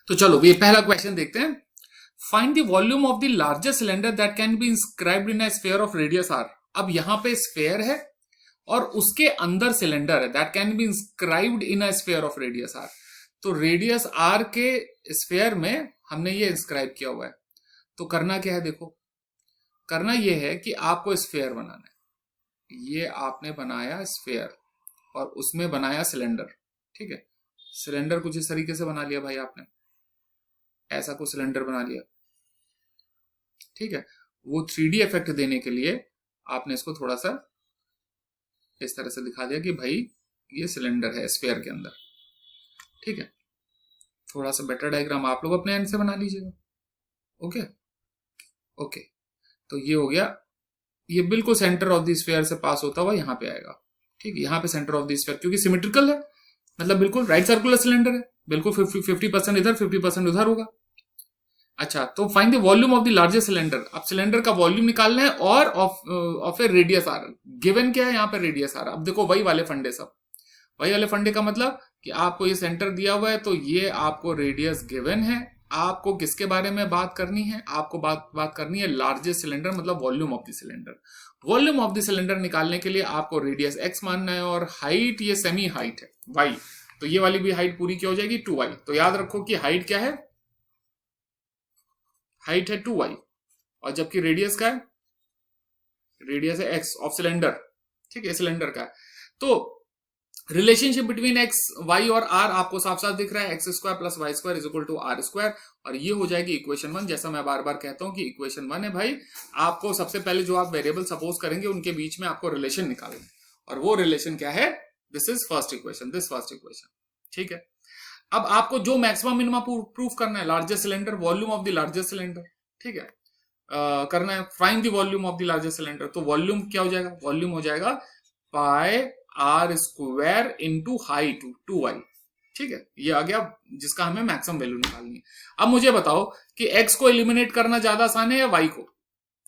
तो चलो ये पहला क्वेश्चन देखते हैं। Find the volume of the largest cylinder that can be inscribed in a sphere of radius R. अब यहां पे स्फीयर है और उसके अंदर सिलेंडर है that can be inscribed in a sphere of radius R. तो रेडियस आर के स्फीयर में हमने ये इंस्क्राइब किया हुआ है। तो करना क्या है, देखो करना ये है कि आपको स्फीयर बनाना है। ये आपने बनाया स्फीयर और उसमें बनाया सिलेंडर, ठीक है। सिलेंडर कुछ इस तरीके से बना लिया भाई आपने, ऐसा कुछ सिलेंडर बना लिया, ठीक है। वो 3D इफेक्ट देने के लिए आपने इसको थोड़ा सा इस तरह से दिखा दिया कि भाई ये सिलेंडर है स्फीयर के अंदर, ठीक है। थोड़ा सा बेटर डायग्राम आप लोग अपने एंड से बना लीजिएगा। ओके ओके, तो ये हो गया, ये बिल्कुल सेंटर ऑफ द स्फीयर से पास होता हुआ यहाँ पे आएगा, ठीक है। यहाँ पे सेंटर ऑफ द स्फीयर क्योंकि सिमेट्रिकल है, मतलब बिल्कुल राइट सर्कुलर सिलेंडर है, बिल्कुल 50% इधर 50% उधर होगा। अच्छा, तो find the volume of the largest cylinder. अब सिलेंडर का वॉल्यूम निकालना है और of a radius R. Given क्या है यहाँ पे, रेडियस आर। अब देखो वही वाले फंडे, सब वही वाले फंडे का मतलब कि आपको ये सेंटर दिया हुआ है तो ये आपको रेडियस गिवन है। आपको किसके बारे में बात करनी है, आपको बात करनी है लार्जेस्ट सिलेंडर, मतलब volume of the cylinder. Volume of the cylinder निकालने के लिए आपको रेडियस एक्स मानना है और हाइट ये सेमी हाइट है वाई। तो ये वाली भी हाइट पूरी क्या हो जाएगी, 2y। तो याद रखो कि हाइट क्या है, हाइट है 2y और जबकि रेडियस का है, रेडियस है x ऑफ सिलेंडर, ठीक है, सिलेंडर का। तो रिलेशनशिप बिटवीन x y और r आपको साफ साफ दिख रहा है, x square plus y square is equal to are square. और ये हो जाएगी इक्वेशन 1। जैसा मैं बार बार कहता हूं कि इक्वेशन 1 है भाई, आपको सबसे पहले जो आप वेरिएबल सपोज करेंगे उनके बीच में आपको रिलेशन निकालना है, और वो रिलेशन क्या है, this is first equation, this first equation, ठीक है। अब आपको जो मैक्सिमम मिनिमम प्रूफ करना है, largest cylinder, volume of the largest cylinder, ठीक है, करना है find the volume of the largest cylinder. तो वॉल्यूम क्या हो जाएगा, वॉल्यूम हो जाएगा pi are square into height 2y, ठीक है। ये आ गया जिसका हमें मैक्सिमम वैल्यू निकालनी है। अब मुझे बताओ कि x को एलिमिनेट करना ज्यादा आसान है या y को,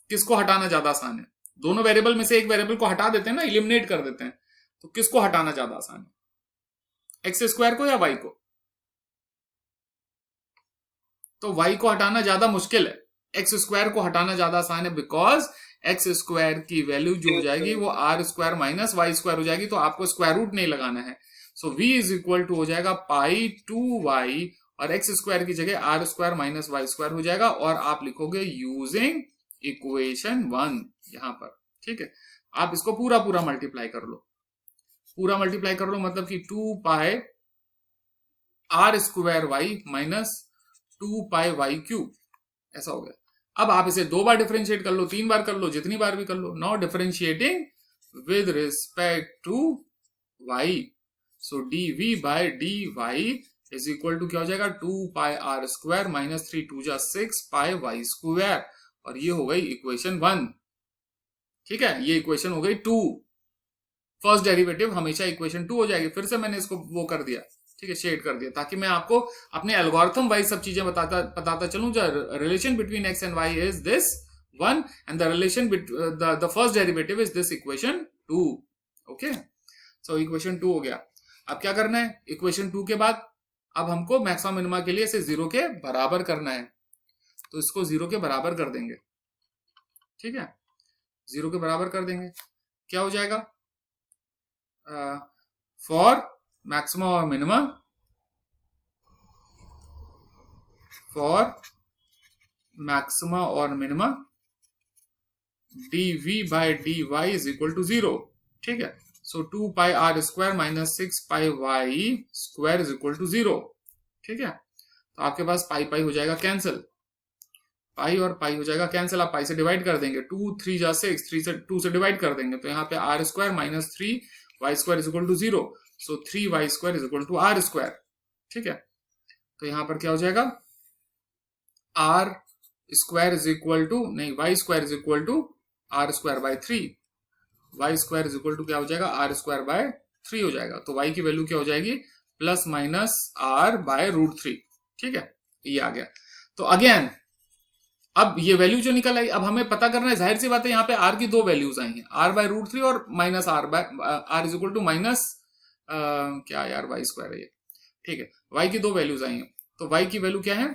किसको हटाना ज्यादा आसान है। दोनों वेरिएबल में से एक वेरिएबल को हटा देते हैं ना, एलिमिनेट कर देते हैं, तो किसको हटाना ज्यादा आसान है, एक्स स्क्वायर को या y को। तो y को हटाना ज्यादा मुश्किल है, एक्स स्क्वायर को हटाना ज्यादा आसान है, बिकॉज एक्स स्क्वायर की वैल्यू जो हो जाएगी वो R square minus y square हो जाएगी, तो आपको स्क्वायर रूट नहीं लगाना है। So v is equal to हो जाएगा पाई 2y और एक्स स्क्वायर की जगह R square minus y square हो जाएगा, और आप लिखोगे यूजिंग इक्वेशन 1 यहां पर, ठीक है। आप इसको पूरा पूरा मल्टीप्लाई कर लो, पूरा मल्टीप्लाई कर लो, मतलब कि 2 pi are square y minus 2 pi y cube, ऐसा हो गया। अब आप इसे 2 बार डिफरेंशिएट कर लो, 3 बार कर लो, जितनी बार भी कर लो। Now differentiating with respect to y, so dv by dy is equal to क्या हो जाएगा, 2 पाई आर स्क्वायर माइनस 3 2 जा 6 पाई वाई स्क्वायर, और ये हो गई इक्वेशन 1, ठीक है। ये इक्वेशन हो गई 2। फर्स्ट डेरिवेटिव हमेशा इक्वेशन 2 हो जाएगी। फिर से मैंने इसको वो कर दिया, ठीक है, शेड कर दिया, ताकि मैं आपको अपने एल्गोरिथम वाइज सब चीजें बताता चलूं। जो relation between x and y is this 1 and the relation the first derivative is this equation 2। Okay, so equation 2 हो गया। अब क्या करना है, इक्वेशन 2 के बाद अब हमको मैक्सिमम मिनिमा के लिए इसे 0 के बराबर करना है, तो इसको 0 के बराबर कर देंगे, ठीक है, 0 के बराबर कर देंगे। क्या हो जाएगा, for maximum or minimum, for maxima or minima dv by dy is equal to 0, ठीक है। So 2 pi are square minus 6 pi y square is equal to 0, ठीक है। तो आपके पास पाई पाई हो जाएगा कैंसिल, पाई और पाई हो जाएगा कैंसिल, आप पाई से डिवाइड कर देंगे, 2 3 जा 6, 3 से 2 से डिवाइड कर देंगे, तो यहाँ पे r square minus 3 y square is equal to 0, so 3 y square is equal to are square, ठीक है। तो यहां पर क्या हो जाएगा, r square is equal to, नहीं, y square is equal to are square by 3, y square is equal to क्या हो जाएगा, आर स्क्वायर बाय 3 हो जाएगा। तो वाई की वैल्यू क्या हो जाएगी, plus minus R by root 3, ठीक है, ये आ गया। तो अगेन अब ये वैल्यू जो निकल आई, अब हमें पता करना है, जाहिर सी बात है यहाँ पे आर की 2 वैल्यूज आई हैं, आर बाय रूट 3 और minus R by R is equal to minus क्या यार वाई स्क्वायर है ये, ठीक है, वाई की 2 वैल्यूज आई हैं। तो y की वैल्यू क्या है,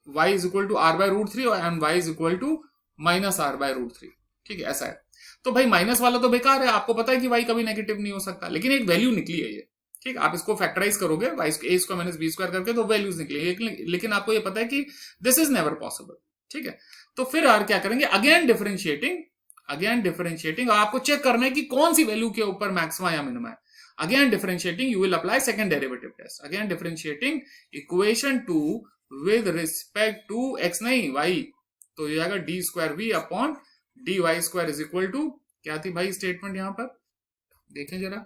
y is equal to R by root three and y is equal to minus R by root three. ठीक है, ऐसा है। तो भाई माइनस वाला तो बेकार है, आपको पता है कि y कभी नेगेटिव नहीं हो सकता, लेकिन एक वैल्यू निकली है ये। ठीक, आप इसको फैक्टराइज करोगे y ए स्क्वायर माइनस बी स्क्वायर करके तो वैल्यूज निकलेगी, लेकिन आपको ये पता है कि दिस इज नेवर पॉसिबल। ठीक है, तो फिर यार क्या करेंगे, अगेन डिफरेंशिएटिंग, और आपको चेक करना है कि कौन सी वैल्यू के ऊपर मैक्सिमा या मिनिमा है। Again differentiating, you will apply second derivative test. Again differentiating equation 2 with respect to x नहीं y, तो ये आएगा d square v upon d y square is equal to, क्या थी भाई स्टेटमेंट यहां पर देखें जरा,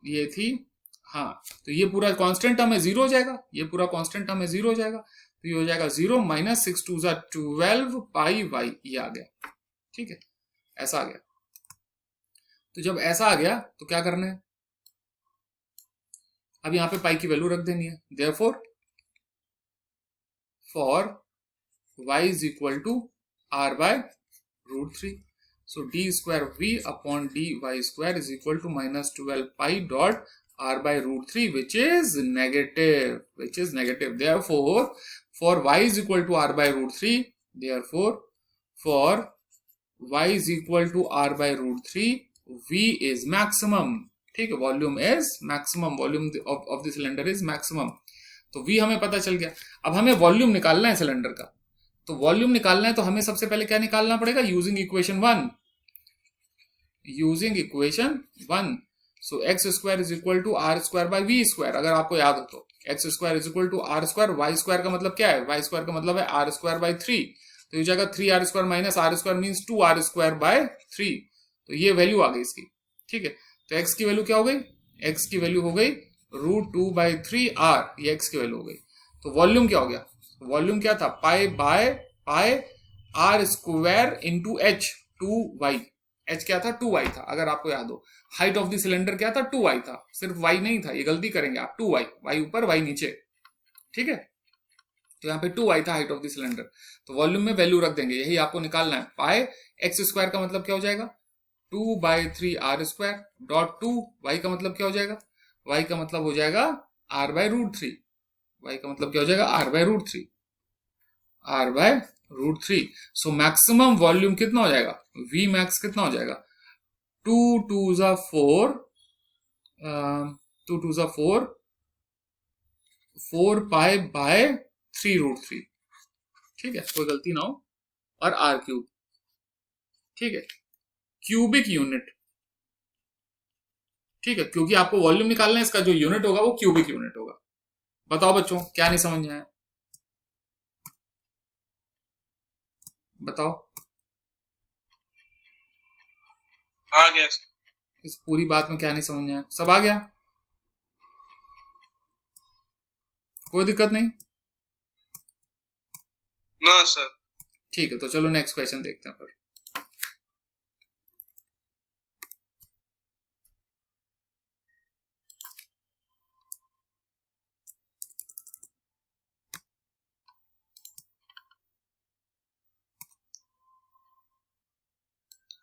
ये थी, हाँ, तो ये पूरा कांस्टेंट टर्म है जीरो हो जाएगा, ये पूरा कांस्टेंट टर्म है जीरो हो जाएगा, तो ये हो जाएगा जीरो माइनस 6 2 12 पाई वाई, ये आ गया। ठीक है, ऐसा आ गया। तो जब ऐसा आ गया तो क्या करना है, अब यहां पे पाई की वैल्यू रख देनी है। Therefore for y is equal to r by root 3, so d square v upon dy square is equal to minus 12 pi dot r by root 3, which is negative. Therefore for y is equal to r by root 3, therefore for y is equal to r by root 3, v is maximum. ठीक है, volume is maximum, volume of the cylinder is maximum. तो v हमें पता चल गया। अब हमें volume निकालना है सिलेंडर का, तो वॉल्यूम निकालना है तो हमें सबसे पहले क्या निकालना पड़ेगा, using equation 1। So x square is equal to are square by v square, अगर आपको याद हो तो x square is equal to are square, y square का मतलब क्या है, वाई स्क्वायर का मतलब है आर स्क्वायर बाई 3, तो ये जाएगा 3r square minus are square means 2r square by 3, तो ये वैल्यू आ गई इसकी। ठीक है, तो x की वैल्यू क्या हो गई, x की वैल्यू हो गई रूट 2 बाई 3r, ये x की वैल्यू हो गई। तो वॉल्यूम क्या हो गया, वॉल्यूम क्या था, pi by pi are square into h 2y, h क्या था 2y था अगर आपको याद हो। हाइट ऑफ द सिलेंडर क्या था 2y था, सिर्फ y नहीं था, ये गलती करेंगे आप, 2y, y ऊपर y नीचे। ठीक है, तो यहाँ पे 2y था हाइट ऑफ द सिलेंडर, तो वॉल्यूम में वैल्यू रख देंगे, यही आपको निकालना है। पाई एक्स स्क्वायर का मतलब क्या हो जाएगा 2 by 3r square dot 2, y का मतलब क्या हो जाएगा, y का मतलब हो जाएगा r बाय रूट 3, y का मतलब क्या हो जाएगा r by root 3, r by root 3। So maximum volume कितना हो जाएगा, v मैक्स कितना हो जाएगा, 2 2 4, 2 2 4, 4 पाई बाय 3 रूट 3। ठीक है, कोई गलती ना हो, और r क्यूब। ठीक है, क्यूबिक यूनिट। ठीक है, क्योंकि आपको वॉल्यूम निकालना है, इसका जो यूनिट होगा वो क्यूबिक यूनिट होगा। बताओ बच्चों, क्या नहीं समझ में आया, बताओ। आ गया, इस पूरी बात में क्या नहीं समझ में आया, सब आ गया, कोई दिक्कत नहीं ना सर। ठीक है, तो चलो नेक्स्ट क्वेश्चन देखते हैं फिर।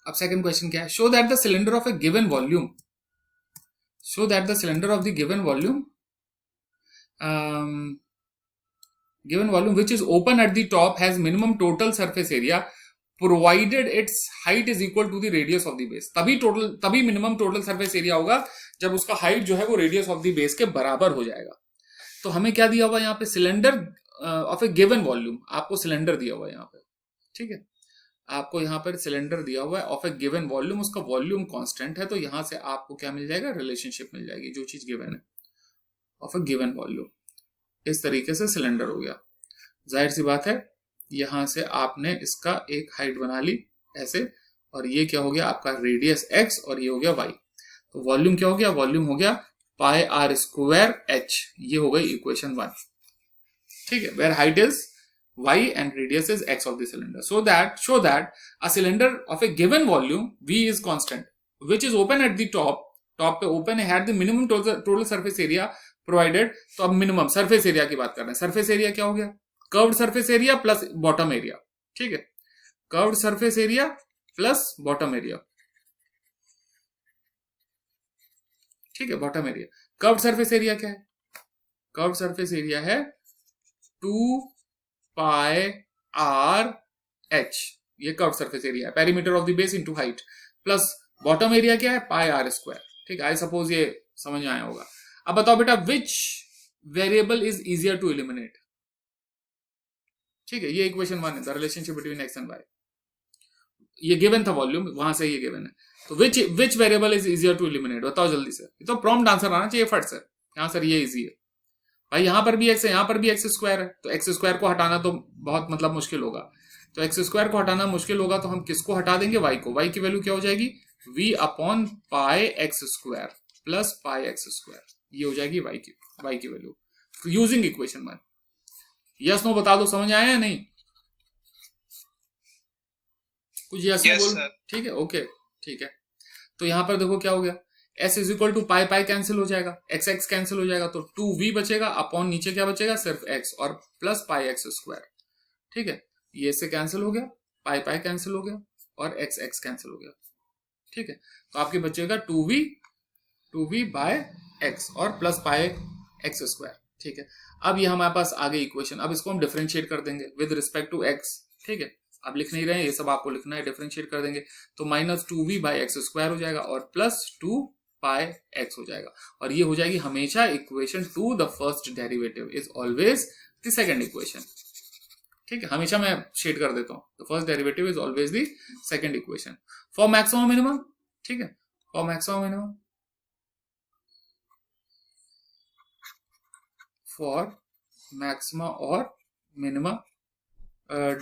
अब सेकंड क्वेश्चन क्या है, show that the cylinder of a given volume, show that the cylinder of the given volume which is open at the top has minimum total surface area provided its height is equal to the radius of the base। तभी minimum total surface area होगा जब उसका height जो है वो radius of the base के बराबर हो जाएगा। तो हमें क्या दिया हुआ यहाँ पे, cylinder of a given volume, आपको सिलेंडर दिया हुआ है यहाँ पे। ठीक है, आपको यहाँ पर सिलेंडर दिया हुआ है ऑफ ए गिवन वॉल्यूम, उसका वॉल्यूम कांस्टेंट है, तो यहां से आपको क्या मिल जाएगा, रिलेशनशिप मिल जाएगी, जो चीज गिवन है ऑफ ए गिवन वॉल्यूम। इस तरीके से सिलेंडर हो गया। जाहिर सी बात है, यहां से आपने इसका एक हाइट बना ली ऐसे, और ये क्या हो गया आपका रेडियस x, और ये हो गया y। तो वॉल्यूम क्या हो गया, वॉल्यूम हो गया पाई आर स्क्वायर h, ये हो गई इक्वेशन 1। ठीक है, where height is y and radius is x of the cylinder, show that a cylinder of a given volume v is constant which is open at the top पे open है, had the minimum total surface area provided। तो अब minimum surface area की बात कर रहे हैं। Surface area क्या हो गया, curved surface area plus bottom area. ठीक है, curved surface area plus bottom area. ठीक है, bottom area. Curved surface area क्या है, कर्व्ड सरफेस एरिया है 2 पाई आर एच, ये कर्व सरफेस एरिया है, perimeter of the base into height, plus bottom area क्या है, पाई आर स्क्वायर। ठीक है, आई सपोज ये समझ में आया होगा। अब बताओ बेटा, which variable is easier to eliminate. ठीक है, ये इक्वेशन 1 है, the relationship between x and y. ये गिवन था वॉल्यूम, वहां से ये गिवन है। तो which variable is easier to eliminate, बताओ जल्दी से। ये तो प्रॉम्प्ट आंसर आना चाहिए फट से। यहाँ सर ये इजी है भाई, यहां पर भी एक्स है, यहां पर भी एक्स स्क्वायर है, तो एक्स स्क्वायर को हटाना तो बहुत मतलब मुश्किल होगा। तो एक्स स्क्वायर को हटाना मुश्किल होगा, तो हम किसको हटा देंगे, वाई को। वाई की वैल्यू क्या हो जाएगी, v upon pi x square plus pi x square, ये हो जाएगी वाई की value using equation 1। Yes no बता दो, समझ आया या नहीं, कुछ यस नो बोलो। ठीक है, ओके ठीक है। तो यहां पर देखो क्या हो गया, s is equal to pi pi cancel हो जाएगा, एक्स एक्स कैंसिल हो जाएगा, तो 2v बचेगा, अपॉन नीचे क्या बचेगा, सिर्फ x और प्लस पाई एक्स स्क्वायर। ठीक है, ये से कैंसिल हो गया, पाई पाई कैंसिल हो गया और एक्स एक्स कैंसिल हो गया। ठीक है, तो आपके बचेगा 2v बाय एक्स और प्लस पाई एक्स स्क्वायर। ठीक है, अब ये हमारे पास आ गई इक्वेशन। अब इसको हम डिफरेंशिएट कर देंगे विद रिस्पेक्ट टू एक्स। ठीक है, अब लिख नहीं रहे हैं, ये सब आपको लिखना है, डिफरेंशिएट कर देंगे तो minus 2v by x square हो जाएगा और प्लस 2 पाई एक्स हो जाएगा, और ये हो जाएगी हमेशा equation 2। The first derivative is always the second equation. ठीक है, हमेशा मैं शेड कर देता हूं, the first derivative is always the second equation for maximum minimum. ठीक है, for maximum minimum, for maxima और minimum,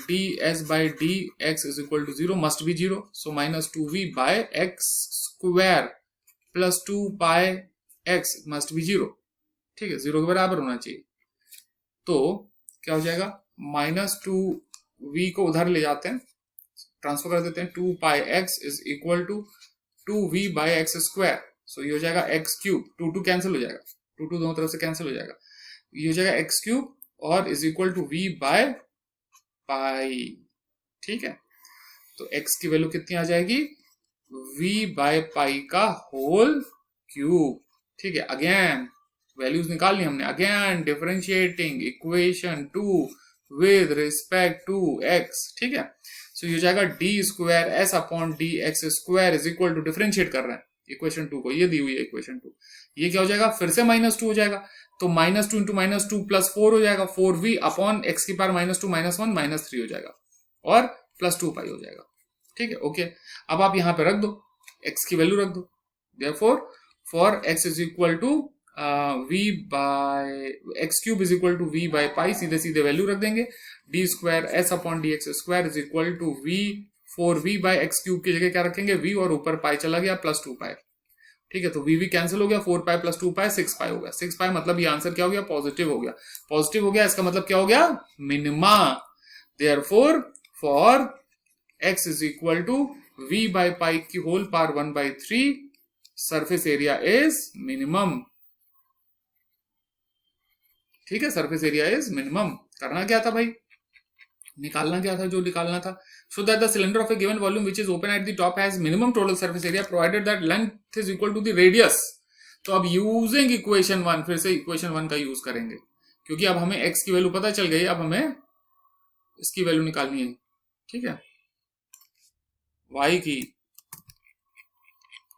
ds by dx is equal to 0 must be 0, so minus 2v by x square plus 2 pi x must be 0। ठीक है, 0 के बराबर होना चाहिए, तो क्या हो जाएगा, माइनस 2v को उधर ले जाते हैं, ट्रांसफर कर देते हैं, 2 pi x is equal to 2v by x square, so ये हो जाएगा x क्यूब, 2 कैंसिल हो जाएगा, 2 दोनों तरफ से कैंसिल हो जाएगा, ये हो जाएगा x क्यूब और is equal to v by pi. ठीक है, तो x की वैल्यू कितनी आ जाएगी, v बाय पाई का होल क्यूब। ठीक है, अगेन वैल्यूज निकालनी हमने, again differentiating equation 2 with respect to x। ठीक है, सो ये हो जाएगा d square s upon d x square is equal to, differentiate कर रहे हैं इक्वेशन 2 को, ये दी हुई है इक्वेशन 2, ये क्या हो जाएगा, फिर से माइनस 2 हो जाएगा, तो माइनस 2 इंटू माइनस 2 प्लस 4 हो जाएगा, 4v अपॉन एक्स की पावर माइनस 2 माइनस 1 माइनस 3 हो जाएगा और प्लस 2 पाई हो जाएगा। ठीक है, ओके, अब आप यहां पे रख दो, x की वैल्यू रख दो, therefore for x is equal to v by x cube is equal to v by pi, सीधे सीधे वैल्यू रख देंगे, d square s upon d x square is equal to v, 4v by x cube की जगह क्या रखेंगे, v और ऊपर पाई चला गया प्लस 2 पाई। ठीक है, तो v कैंसिल हो गया, 4 पाई प्लस 2 पाई 6 पाई हो गया, 6 पाई मतलब ये आंसर क्या हो गया, पॉजिटिव हो गया। पॉजिटिव हो गया, इसका मतलब क्या हो गया, minima. Therefore for x is equal to v by pi की whole power 1/3 surface area is minimum. ठीक है, सरफेस एरिया इज मिनिमम। करना क्या था भाई, निकालना क्या था, जो निकालना था, so that the cylinder of a given volume which is open at the top has minimum total surface area provided that length is equal to the radius। तो अब यूजिंग इक्वेशन 1, फिर से इक्वेशन 1 का यूज करेंगे, क्योंकि अब हमें x की वैल्यू पता चल गई, अब हमें इसकी वैल्यू निकालनी है। ठीक है, y की,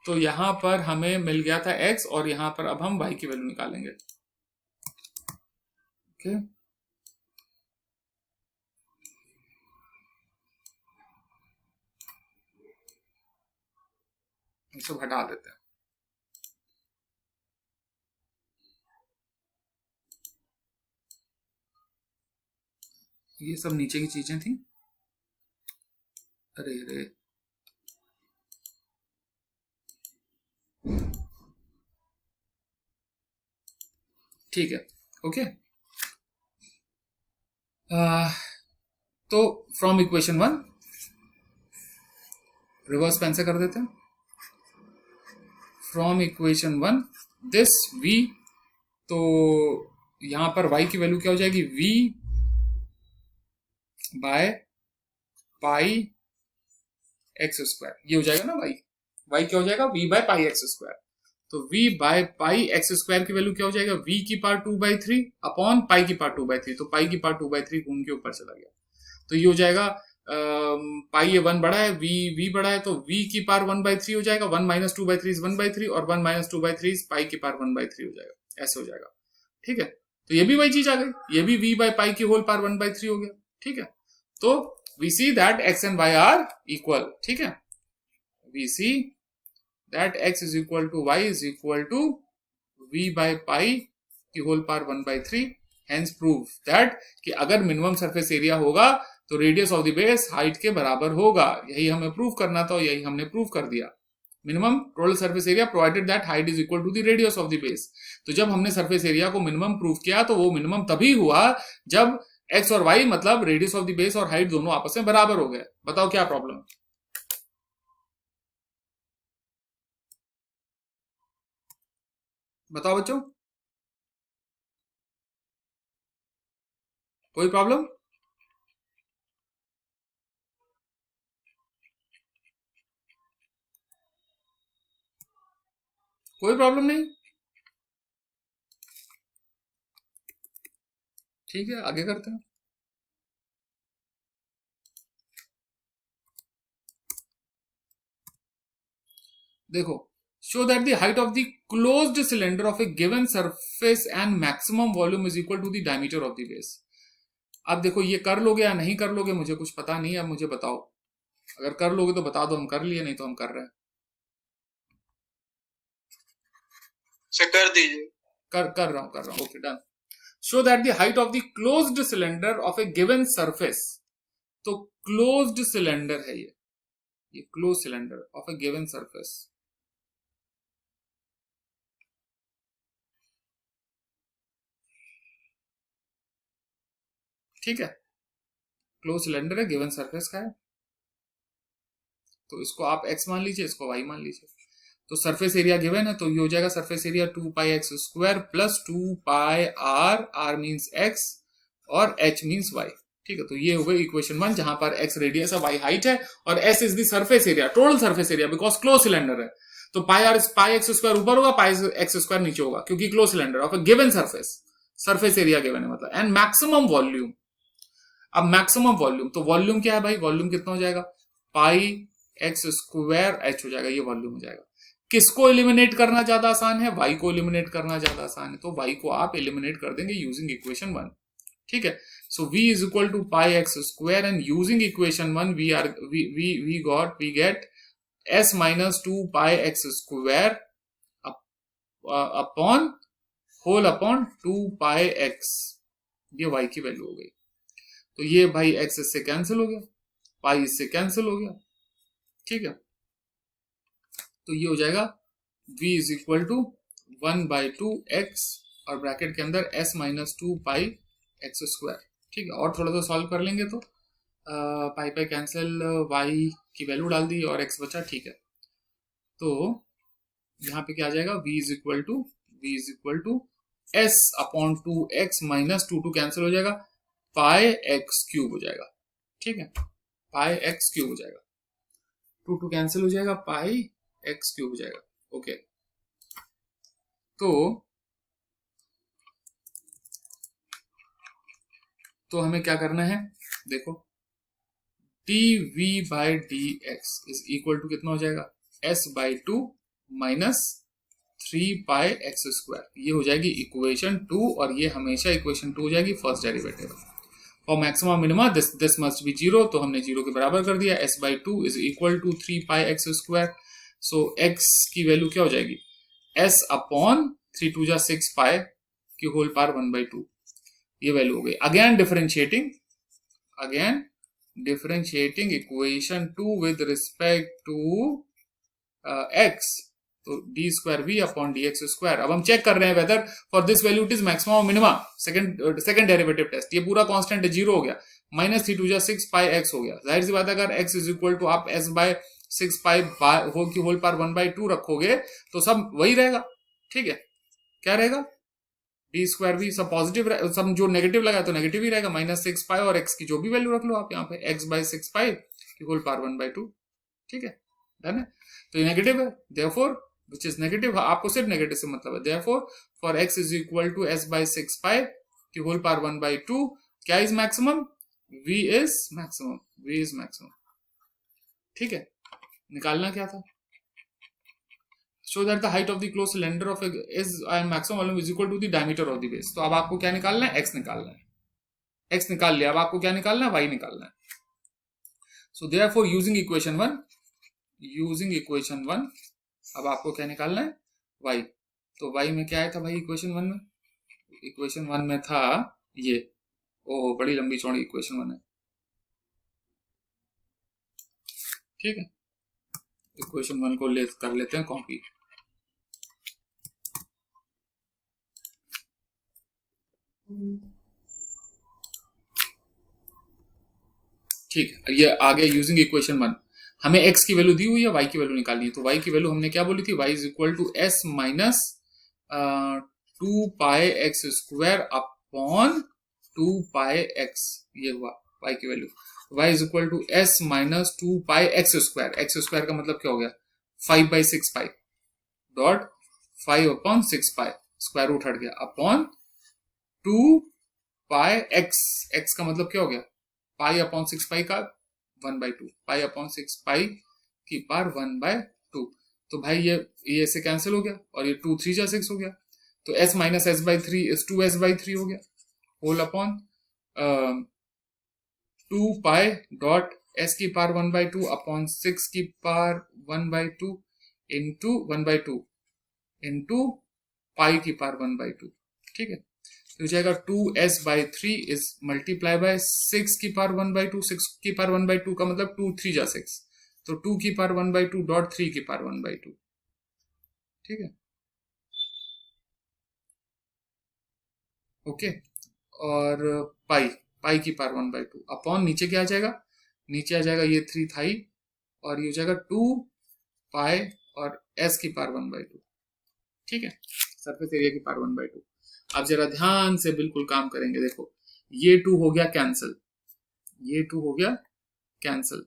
तो यहां पर हमें मिल गया था x और यहां पर अब हम y की वैल्यू निकालेंगे। ओके, इसको हटा देते हैं। ये सब नीचे की चीजें थी, अरे अरे ठीक है, ओके, तो फ्रॉम इक्वेशन 1 रिवर्स पेन से कर देते हैं, फ्रॉम इक्वेशन 1 दिस v, तो यहां पर y की वैल्यू क्या हो जाएगी, v by pi x square, ये हो जाएगा ना y क्या हो जाएगा, v by pi x square. तो v by pi x square की वैल्यू क्या हो जाएगा, v की पावर 2/3 अपॉन पाई की पावर 2/3, तो पाई की पावर 2/3 घूम के ऊपर चला गया, तो ये हो जाएगा पाई ये 1 बड़ा है, v बड़ा है, तो v की पावर 1/3 हो जाएगा, 1 माइनस 2/3 इज 1/3 और 1 माइनस 2/3 इज पाई की पावर 1/3 हो जाएगा, ऐसे हो जाएगा। ठीक है, तो ये भी वही चीज आ गई, ये भी v बाय पाई की होल पावर 1/3 हो गया। ठीक है, तो we see that x and y are equal. ठीक है, we see that x is equal to y is equal to v by pi की whole power 1/3, hence prove that कि अगर मिनिमम सरफेस एरिया होगा तो radius of the base height के बराबर होगा। यही हमें प्रूव करना था, यही हमने प्रूव कर दिया। Minimum total surface area provided that height is equal to the radius of the base. तो जब हमने सरफेस एरिया को मिनिमम प्रूव किया तो वो मिनिमम तभी हुआ जब x और y मतलब रेडियस ऑफ द बेस और हाइट दोनों आपस में बराबर हो गए। बताओ क्या प्रॉब्लम है? बताओ बच्चों, कोई प्रॉब्लम? कोई प्रॉब्लम नहीं? ठीक है, आगे करते हैं। देखो, show that the height of the closed cylinder of a given surface and maximum volume is equal to the diameter of the base। अब देखो, ये कर लोगे या नहीं कर लोगे मुझे कुछ पता नहीं, अब मुझे बताओ। अगर कर लोगे तो बता दो, हम कर लिए, नहीं तो हम कर रहे हैं। कर दीजिए। कर रहा हूं। Okay, done. Show that the height of the closed cylinder of a given surface, तो क्लोज्ड सिलेंडर है ये close cylinder of a given surface. ठीक है, क्लोज सिलेंडर है, गिवन सरफेस का है, तो इसको आप x मान लीजिए, इसको y मान लीजिए। तो सरफेस एरिया गिवन है, तो ये हो जाएगा surface area 2πx² plus 2πr, r means x और h मीन्स y। ठीक है, तो ये हो गई इक्वेशन 1, जहां पर x रेडियस है, y हाइट है और s is the surface area, total surface area, because close cylinder है। तो πx² ऊपर होगा, πx² नीचे होगा, क्योंकि close cylinder of a given surface, surface area given है मतलब, एंड मैक्सिमम वॉल्यूम। अब मैक्सिमम वॉल्यूम, तो वॉल्यूम क्या है भाई, वॉल्यूम कितना हो जाएगा, πx² h हो जाएगा, ये वॉल्यूम हो जाएगा। किसको एलिमिनेट करना ज्यादा आसान है, y को एलिमिनेट करना ज्यादा आसान है, तो y को आप एलिमिनेट कर देंगे यूजिंग इक्वेशन 1। ठीक है, so v is equal to πx² and using equation 1 we get s minus 2πx² upon whole upon 2πx, ये y की वैल्यू हो गई। तो ये भाई x इससे कैंसिल हो गया, पाई इससे कैंसिल हो गया। ठीक है, तो ये हो जाएगा v is equal to 1/2x और ब्रैकेट के अंदर s माइनस 2πx²। ठीक है, और थोड़ा सा सॉल्व कर लेंगे तो पाई कैंसिल, y की वैल्यू डाल दी और x बचा। ठीक है, तो यहाँ पे क्या आ जाएगा, v is equal to s upon 2x minus 2 cancel हो जाएगा, πx³ हो जाएगा। ठीक है, πx³ हो जाएगा, 2 कैंसिल हो जाएगा, πx³ हो जाएगा। ओके, तो हमें क्या करना है, देखो dv/dx इज इक्वल टू कितना हो जाएगा, s/2 माइनस 3πx²। ये हो जाएगी इक्वेशन 2 और ये हमेशा इक्वेशन 2 हो जाएगी first derivative. For maximum minima this must be 0, तो हमने 0 के बराबर कर दिया। s/2 is equal to 3πx²। So x की वैल्यू क्या हो जाएगी, s अपॉन 3 2 6 पाई की होल पावर 1/2, ये वैल्यू हो गई। Again differentiating equation 2 with respect to x, तो d²v अपॉन dx²। अब हम चेक कर रहे हैं whether for this value it is maximum और मिनिमा, सेकंड डेरिवेटिव टेस्ट। ये पूरा कांस्टेंट है, 0 हो गया, माइनस 3 2 6 पाई x हो गया। जाहिर सी बात है, अगर x इज इक्वल टू आप s/6 पाई होल पावर 1/2 रखोगे तो सब वही रहेगा। ठीक है, क्या रहेगा, d²v सब पॉजिटिव, सब जो नेगेटिव लगा तो नेगेटिव ही रहेगा, -6 पाई और x की जो भी वैल्यू रख लो आप यहाँ पे, x/6 पाई की होल पावर 1/2। ठीक है, डन है, तो ये नेगेटिव है, देयरफॉर विच इज नेगेटिव, आपको सिर्फ नेगेटिव से मतलब है। Therefore for x is equal to s by 6 pi की होल पावर 1/2, क्या is maximum, v is maximum, v is maximum. ठीक है, निकालना क्या था, show that the height of the close cylinder of is maximum volume is equal to the diameter of the base. तो अब आपको क्या निकालना है, x निकालना है, x निकाल लिया, अब आपको क्या निकालना है, y निकालना है। सो देयरफॉर यूजिंग इक्वेशन 1, अब आपको क्या निकालना है, y। तो y में क्या आया था भाई इक्वेशन 1 में, इक्वेशन 1 में था ये, ओ बड़ी लंबी चौड़ी इक्वेशन 1 है। ठीक है, इक्वेशन 1 को कर लेते हैं कॉपी। ठीक है, ये आगे यूजिंग इक्वेशन 1, हमें x की वैल्यू दी हुई है, y की वैल्यू निकालनी है। तो y की वैल्यू हमने क्या बोली थी, y is equal to s minus 2 pi x square upon 2 pi x, ये हुआ y की वैल्यू। y is equal to s minus 2 pi x square का मतलब क्या हो गया, 5/6 pi dot 5 upon 6 pi, square root हट गया, अपॉन 2 पाई x का मतलब क्या हो गया, पाई अपॉन 6 पाई का 1/2, पाई अपॉन 6 पाई की पावर 1/2। तो भाई ये ऐसे कैंसिल हो गया, और ये 2 3 जा 6 हो गया, तो s minus s/3 is 2s/3 हो गया, whole upon 2 Pie dot s की पावर 1/2 अपॉन 6 की पावर 1/2 इंटू 1/2 इंटू पाई की पावर 1/2। ठीक है, तो जाएगा 2s/3 इज मल्टीप्लाई बाय 6 की पावर 1/2, 6 की पावर 1/2 का मतलब 2 3 जा 6, तो 2 की पावर 1/2 डॉट 3 की पावर 1/2। ठीक है, ओके, और पाई की पावर 1/2 अपॉन नीचे क्या आ जाएगा, नीचे आ जाएगा ये 3 थाई, और ये हो जाएगा 2 पाई और s की पावर 1/2। ठीक है, सरफेस एरिया की पावर 1/2। अब जरा ध्यान से बिल्कुल काम करेंगे, देखो ये 2 हो गया कैंसिल, ये 2 हो गया कैंसिल।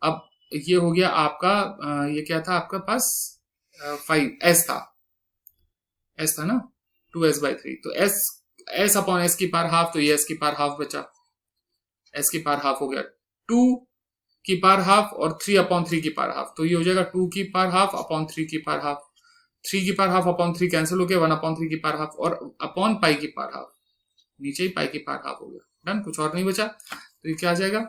अब ये हो गया आपका ये क्या था आपका पास 5 s था ना, 2s/3, तो s अपॉन s की पावर हाफ, तो ये s की पावर हाफ बचा, s की पावर हाफ हो गया 2 की पावर हाफ और 3 अपॉन 3 की पावर हाफ, तो ये हो जाएगा 2 की पावर हाफ अपॉन 3 की पावर हाफ, 3 की पावर हाफ अपॉन 3 कैंसिल हो गया, 1 अपॉन 3 की पावर हाफ, और अपॉन पाई की पावर हाफ, नीचे ही पाई की पावर हाफ हो गया, डन, कुछ और नहीं बचा। तो ये क्या आ जाएगा,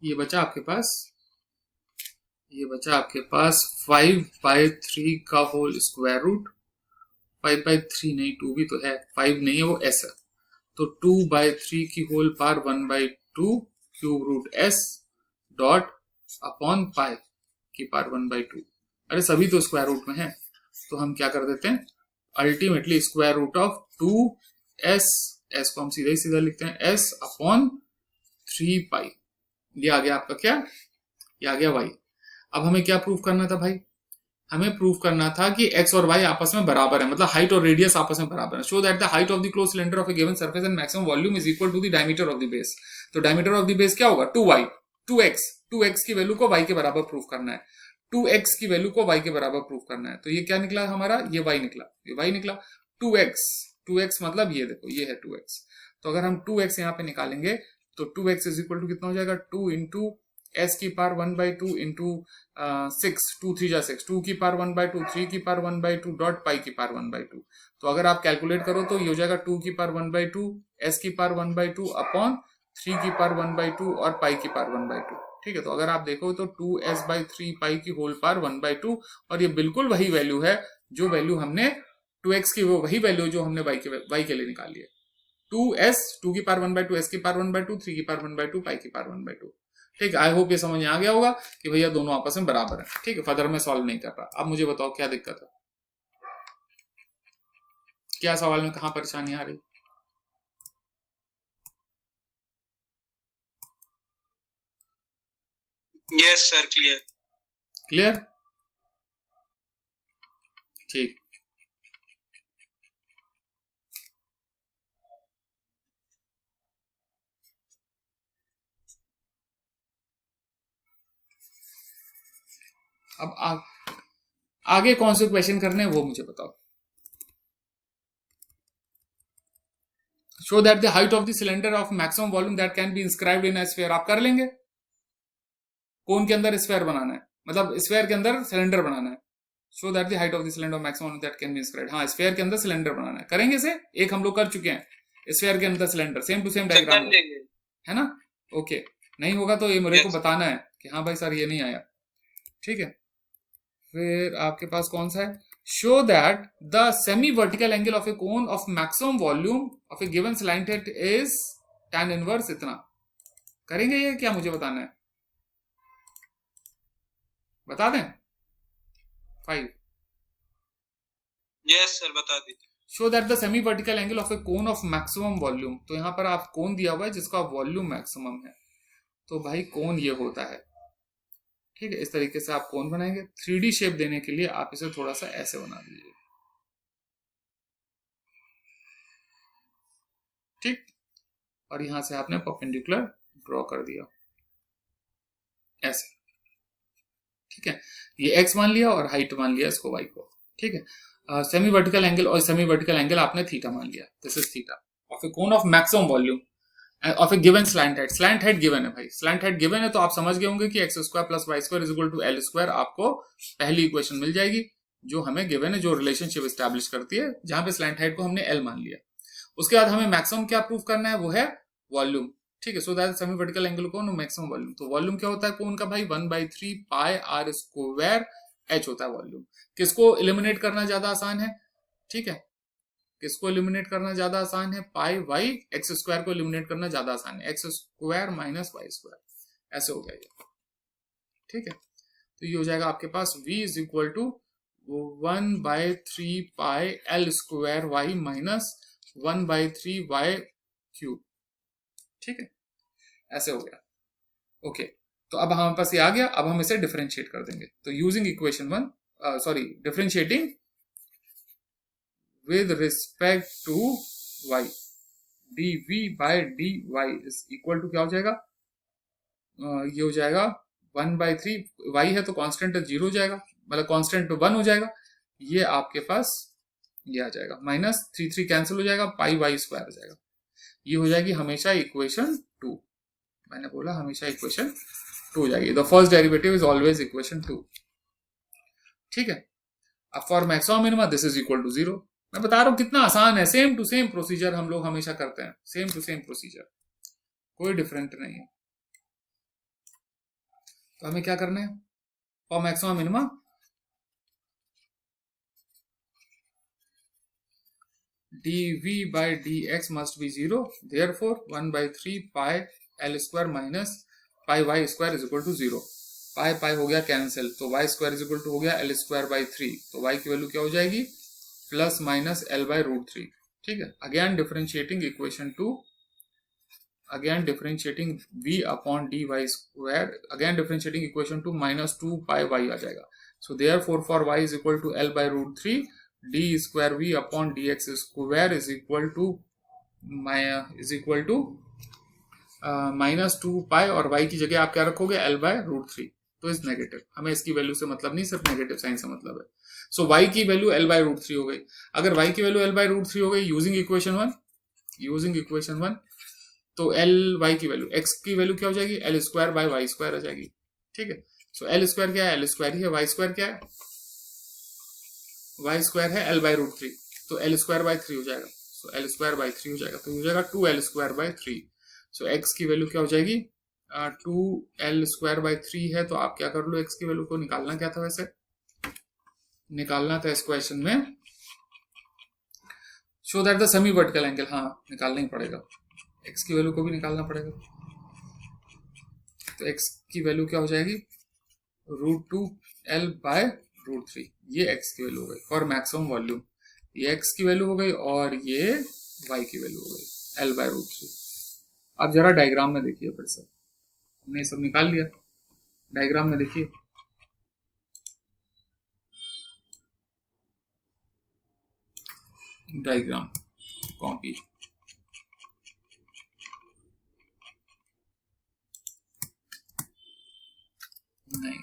ये बचा आपके पास 5/3 का होल स्क्वायर रूट, 5/3 नहीं, 2 भी तो है, 5 नहीं है वो s है, तो 2/3 की whole power 1/2 cube root s dot upon pi की पावर 1/2। अरे सभी तो स्क्वायर रूट में है, तो हम क्या कर देते हैं, ultimately square root of 2s, s को हम सीधा ही सीधा लिखते हैं s अपॉन 3 पाई, ये आ गया आपका क्या, ये आ गया y। अब हमें क्या प्रूफ करना था भाई, हमें प्रूफ करना था कि x और y आपस में बराबर है, मतलब हाइट और रेडियस आपस में बराबर है। Show that the height of the close cylinder of a given surface and maximum volume is equal to the diameter of the base. तो डायमीटर ऑफ द बेस क्या होगा, 2y, 2x की value को y के बराबर proof करना है, 2x की वैल्यू को y के बराबर प्रूफ करना है। तो ये क्या निकला हमारा, ये y निकला, ये y निकला, 2x मतलब ये देखो ये है 2x। तो अगर हम 2x यहाँ पे निकालेंगे तो 2x इज इक्वल टू कितना हो जाएगा, 2 इंटू s की पावर 1/2 इंटू 6, 2 3 जा 6, 2 की पावर 1/2, 3 की पावर 1/2 डॉट पाई की पावर 1/2। तो अगर आप कैलकुलेट करो तो ये हो जाएगा 2 की पावर 1/2, s की पावर 1/2 अपॉन 3 की पावर 1/2 और पाई की पावर 1/2। ठीक है, तो अगर आप देखो तो 2s/3 पाई की होल पावर 1/2, और ये बिल्कुल वही वैल्यू है जो वैल्यू हमने 2x की, वो वही वैल्यू जो हमने y के लिए निकाली है, 2 की पावर 1/2, s की पावर 1/2, 3 की पावर 1/2, पाई की पावर 1/2। ठीक है, आई होप ये समझ में आ गया होगा कि भैया दोनों आपस में बराबर है। ठीक है, फर्दर में सॉल्व नहीं कर रहा। अब मुझे बताओ क्या दिक्कत है, क्या सवाल में कहां परेशानी आ रही, यस सर, क्लियर। क्लियर, ठीक। अब आगे कौन से क्वेश्चन करने हैं वो मुझे बताओ। Show that the height of the cylinder of maximum volume that can be inscribed in a sphere. आप कर लेंगे। कोन के अंदर स्फीयर बनाना है, मतलब स्फीयर के अंदर सिलेंडर बनाना है। Show that the height of the cylinder of maximum that can be inscribed. हाँ, स्फीयर के अंदर सिलेंडर बनाना है, करेंगे से एक हम लोग कर चुके हैं, स्फीयर के अंदर cylinder, same to same diagram है ना। ओके, नहीं होगा तो ये मेरे को बताना है कि हाँ भाई सर ये नहीं आया, ठीक है। फिर आपके पास कौन सा है, show that the semi vertical angle of A cone of maximum volume of a given slant head is tan inverse इतना। करेंगे ये, क्या मुझे बताना है, बता दें। 5। यस सर, बता दीजिए। Show that the semi vertical angle of A cone of maximum volume. तो यहां पर आप कोन दिया हुआ है जिसका वॉल्यूम मैक्सिमम है, तो भाई कोन ये होता है, ठीक है। इस तरीके से आप कोन बनाएंगे। 3D शेप देने के लिए आप इसे थोड़ा सा ऐसे बना दीजिए, ठीक। और यहां से आपने परपेंडिकुलर ड्रॉ कर दिया ऐसे, ठीक है। ये x मान लिया और हाइट मान लिया इसको y को, ठीक है। सेमी वर्टिकल एंगल और सेमी वर्टिकल एंगल आपने थीटा मान लिया, this is theta of A cone of maximum volume of a given slant head. Slant head given है भाई, स्लैंट हेड गिवन है तो आप समझ गए होंगे कि x square plus y square is equal to L square. आपको पहली इक्वेशन मिल जाएगी जो हमें गिवन है, जो रिलेशनशिप एस्टैब्लिश करती है, जहां पे स्लैंट हेड को हमने एल मान लिया। उसके बाद हमें मैक्सिमम क्या प्रूव करना है, वो है वॉल्यूम, ठीक है। So that semi vertical angle cone maximum volume. तो वॉल्यूम क्या होता है कोन का भाई, 1/3 पाई आर स्क्वायर एच होता है वॉल्यूम। किसको इलिमिनेट करना ज्यादा आसान है, ठीक है, किसको इलिमिनेट करना ज्यादा आसान है, पाई वाई, एक्स स्क्वायर को इलिमिनेट करना ज्यादा आसान है, x square minus y square, ऐसे हो गया ये, ठीक है। तो ये हो जाएगा आपके पास v is equal to 1/3 pi L square y minus 1/3 y cube, ठीक है, ऐसे हो गया। ओके, तो अब हमारे पास ये आ गया। अब हम इसे डिफरेंशिएट कर देंगे। तो using equation 1, sorry differentiating with respect to y, dv by dy is equal to क्या हो जाएगा, ये हो जाएगा 1/3, y है तो कांस्टेंट 0 हो जाएगा, मतलब कांस्टेंट 1 हो जाएगा। ये आपके पास ये आ जाएगा माइनस 3 कैंसिल हो जाएगा, पाई वाई स्क्वायर हो जाएगा। ये हो जाएगी हमेशा इक्वेशन 2। मैंने बोला हमेशा इक्वेशन 2 हो जाएगी। The first derivative is always equation 2, ठीक है। अब for maximum minimum this is equal to 0। मैं बता रहा हूं कितना आसान है, सेम टू सेम प्रोसीजर हम लोग हमेशा करते हैं, सेम टू सेम प्रोसीजर, कोई डिफरेंट नहीं है। तो हमें क्या करना है, for maximum minimum dv by dx must be 0, therefore 1/3 pi L square minus pi y square is equal to 0। Pi pi हो गया कैंसिल, तो y square is equal to हो गया एल स्क्वायर बाई 3, तो वाई की value क्या हो जाएगी, plus minus l by root 3, ठीक है। Again differentiating equation 2, again differentiating v upon d y square, again differentiating equation 2 minus 2 pi y आ जाएगा। So therefore for y is equal to l by root 3 d square v upon d x square is equal to minus 2 pi, और y की जगह आप क्या रखोगे, L by root 3, तो is negative. हमें इसकी वैल्यू से मतलब नहीं, सिर्फ नेगेटिव साइन से मतलब है। सो y की वैल्यू एल बाय रूट 3 हो गई। अगर y की वैल्यू एल बाय रूट 3 हो गई यूजिंग इक्वेशन 1, तो एल वाई की वैल्यू, x की वैल्यू क्या हो जाएगी, L square by y square आ जाएगी, ठीक है। सो एल स्क्वायर क्या है, एल स्क्वायर ही है, वाई स्क्वायर क्या है, वाई स्क्वायर है एल बाय रूट 3, तो एल स्क्वायर बाय 3 हो जाएगा। सो एल स्क्वायर बाय 3 हो जाएगा, तो हो जाएगा 2 L square by 3। So x की वैल्यू क्या हो जाएगी, 2 एल स्क्वायर बाय 3 है, तो आप क्या कर लो, एक्स की वैल्यू को निकालना क्या था, वैसे निकालना था इस क्वेश्चन में, show that the semi vertical angle, हाँ निकालना ही पड़ेगा, एक्स की वैल्यू को भी निकालना पड़ेगा। तो एक्स की वैल्यू क्या हो जाएगी, √2l बाय रूट 3, ये एक्स की वैल्यू हो गई फॉर मैक्सिमम वॉल्यूम, ये एक्स की वैल्यू हो गई और ये वाई की वैल्यू हो गई एल बाय रूट 3। अब जरा डायग्राम में देखिए, फिर से हमने सब निकाल लिया, डायग्राम में देखिए, डायग्राम कॉपी, नहीं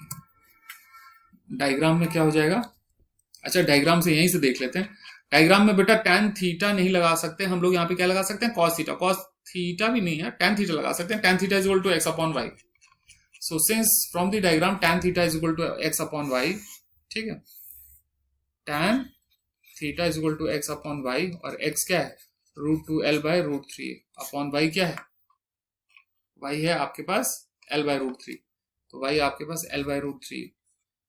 डायग्राम में क्या हो जाएगा, अच्छा डायग्राम से यहीं से देख लेते हैं। डायग्राम में बेटा tan थीटा नहीं लगा सकते हम लोग, यहाँ पे क्या लगा सकते हैं, cos थीटा। cos थीटा भी नहीं है, tan थीटा लगा सकते हैं। tan theta is equal to x upon y. So since from the diagram tan theta is equal to x upon y, ठीक है, tan theta is equal to x upon y, और x क्या है, √2l/√3 upon Y क्या है, y है आपके पास l/√3, तो y आपके पास l/√3।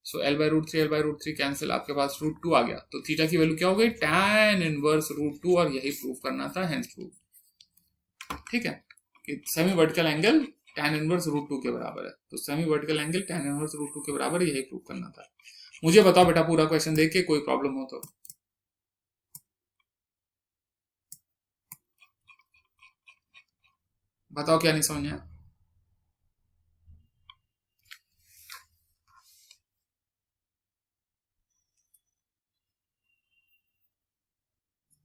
सो l/√3 कैंसिल, आपके पास √2 आ गया, तो थीटा की वैल्यू क्या हो गई, tan इनवर्स √2, और यही प्रूफ करना था, हेंस प्रूफ। ठीक है, कि semi vertical angle tan inverse √2 के बराबर है, तो semi vertical angle tan inverse √2 के बराबर है, यही प्रूफ करना था। मुझे बताओ बेटा पूरा क्वेश्चन देख के कोई प्रॉब्लम हो तो। बताओ क्या नहीं समझ आया।